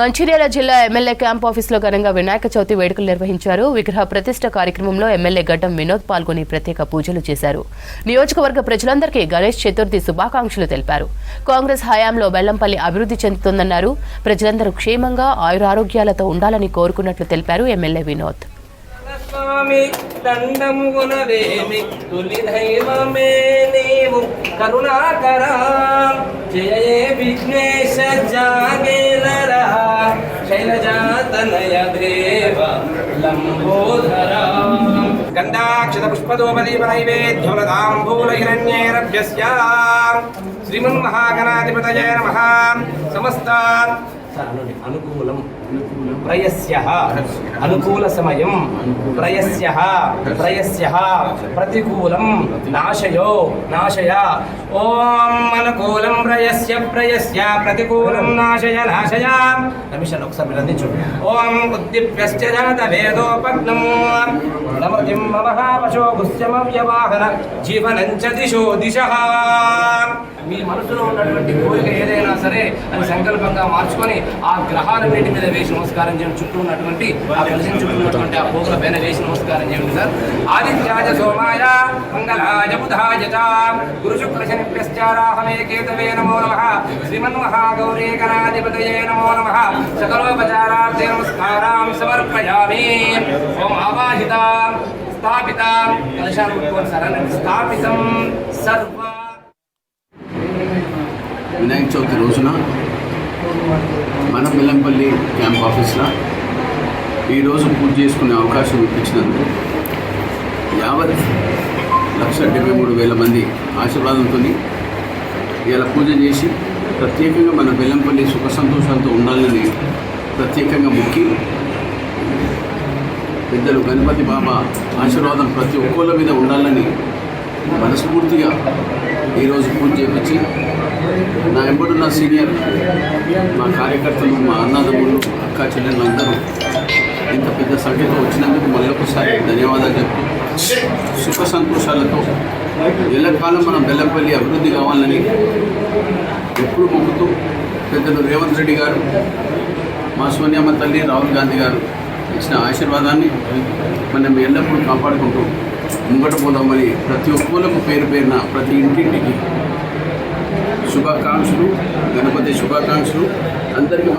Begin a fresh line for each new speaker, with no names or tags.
మంచిర్యాల జిల్లా MLA camp ఆఫీసులో ఘనంగా వినాయక చవితి వేడుకలు నిర్వహించారు. విగ్రహ ప్రతిష్ఠ కార్యక్రమంలో ఎమ్మెల్యే గడ్డం వినోద్ పాల్గొని ప్రత్యేక పూజలు చేశారు. నియోజకవర్గ ప్రజలందరికీ గణేష్ చతుర్థి శుభాకాంక్షలు తెలిపారు. కాంగ్రెస్ హయాంలో బెల్లంపల్లి అభివృద్ధి చెందుతుందన్నారు. ప్రజలందరూ క్షేమంగా ఆయురారోగ్యాలతో ఉండాలని కోరుకున్నట్లు తెలిపారు ఎమ్మెల్యే వినోద్.
స్వామి దండము గుణవేమి తులి దైవమే నీవు కరుణాకరా జయ విఘ్నేశ జాగేలరా శైలజాతనయ దేవ లంబోధరా గంధాక్షత పుష్పదోపదీప నైవేద్యమదాంబూల హిరణ్యేరభ్యస్య శ్రీమన్మహాగణాధిపతయే నమః. సమస్త అనుకూలం ప్రయస్యః అనుకూల సమయం ప్రయస్యః ప్రయస్యః ప్రతికూలం నాశయో నాశయ. ఓం అనుకూలం ప్రయస్య ప్రయస్య ప్రతికూలం నాశయ నాశయ. రమేష్ ఒకసారి అందించు. ఓం ఉద్దీప్యశ్చ జాత వేదోపగ్నం నమతిం మహావశో గుస్యమవ్యవాహన జీవనం చ దిశో దిశః. మీ మనసులో ఉన్నటువంటి కోరిక ఏదైనా సరే అది సంకల్పంగా మార్చుకొని ఆ గ్రహాలన్నింటి మీద వేసి నమస్కారం చేయండి. చుట్టూ ఉన్నటువంటి ఆ కలిసి చుట్టూ ఉన్నటువంటి ఆ పోగుల పైన వేసి నమస్కారం చేయండి సార్. ఆదిత్యాయ సోమాయ మంగళాయ బుధాయ చ గురు శుక్ర శనిభ్యశ్చ రాహవే కేతవే నమో నమః. శ్రీమన్మహాగౌరీ గణాధిపతయే నమో నమః. సకలోపచారార్థే నమస్కారాం సమర్పయామి. ఓం ఆవాహిత స్థాపిత కలశాలు పెట్టుకోండి సార్. స్థాపితం సర్వ.
వినాయక చవితి రోజున మన బెల్లంపల్లి క్యాంప్ ఆఫీస్లో ఈరోజు పూజ చేసుకునే అవకాశం ఇప్పించినందుకు 50,73,000 మంది ఆశీర్వాదంతో ఇలా పూజ చేసి ప్రత్యేకంగా మన బెల్లంపల్లి సుఖ సంతోషాలతో ఉండాలని ప్రత్యేకంగా మొక్కి పెద్దలు గణపతి బాబా ఆశీర్వాదం ప్రతి ఒక్కళ్ళ మీద ఉండాలని మనస్ఫూర్తిగా ఈరోజు పూజ చేయించి నా ఎంబడున్న సీనియర్ మా కార్యకర్తలు, మా అన్నదమ్ములు, అక్క చెల్లెళ్ళు అందరూ ఇంత పెద్ద సంఖ్యతో వచ్చినందుకు మళ్ళొకసారి ధన్యవాదాలు చెప్తూ సుఖ సంతోషాలతో ఎల్లకాలం మన బెల్లంపల్లి అభివృద్ధి కావాలని ఎప్పుడు మొక్కుతూ పెద్దలు రేవంత్ రెడ్డి గారు, మా సోనియమ్మ తల్లి రాహుల్ గాంధీ గారు ఇచ్చిన ఆశీర్వాదాన్ని మనం ఎల్లప్పుడూ కాపాడుకుంటూ ముంగట పోదామని ప్రతి ఒక్కరికి పేరు పేరున ప్రతి ఇంటింటికి శుభాకాంక్షలు, గణపతి శుభాకాంక్షలు అందరికీ.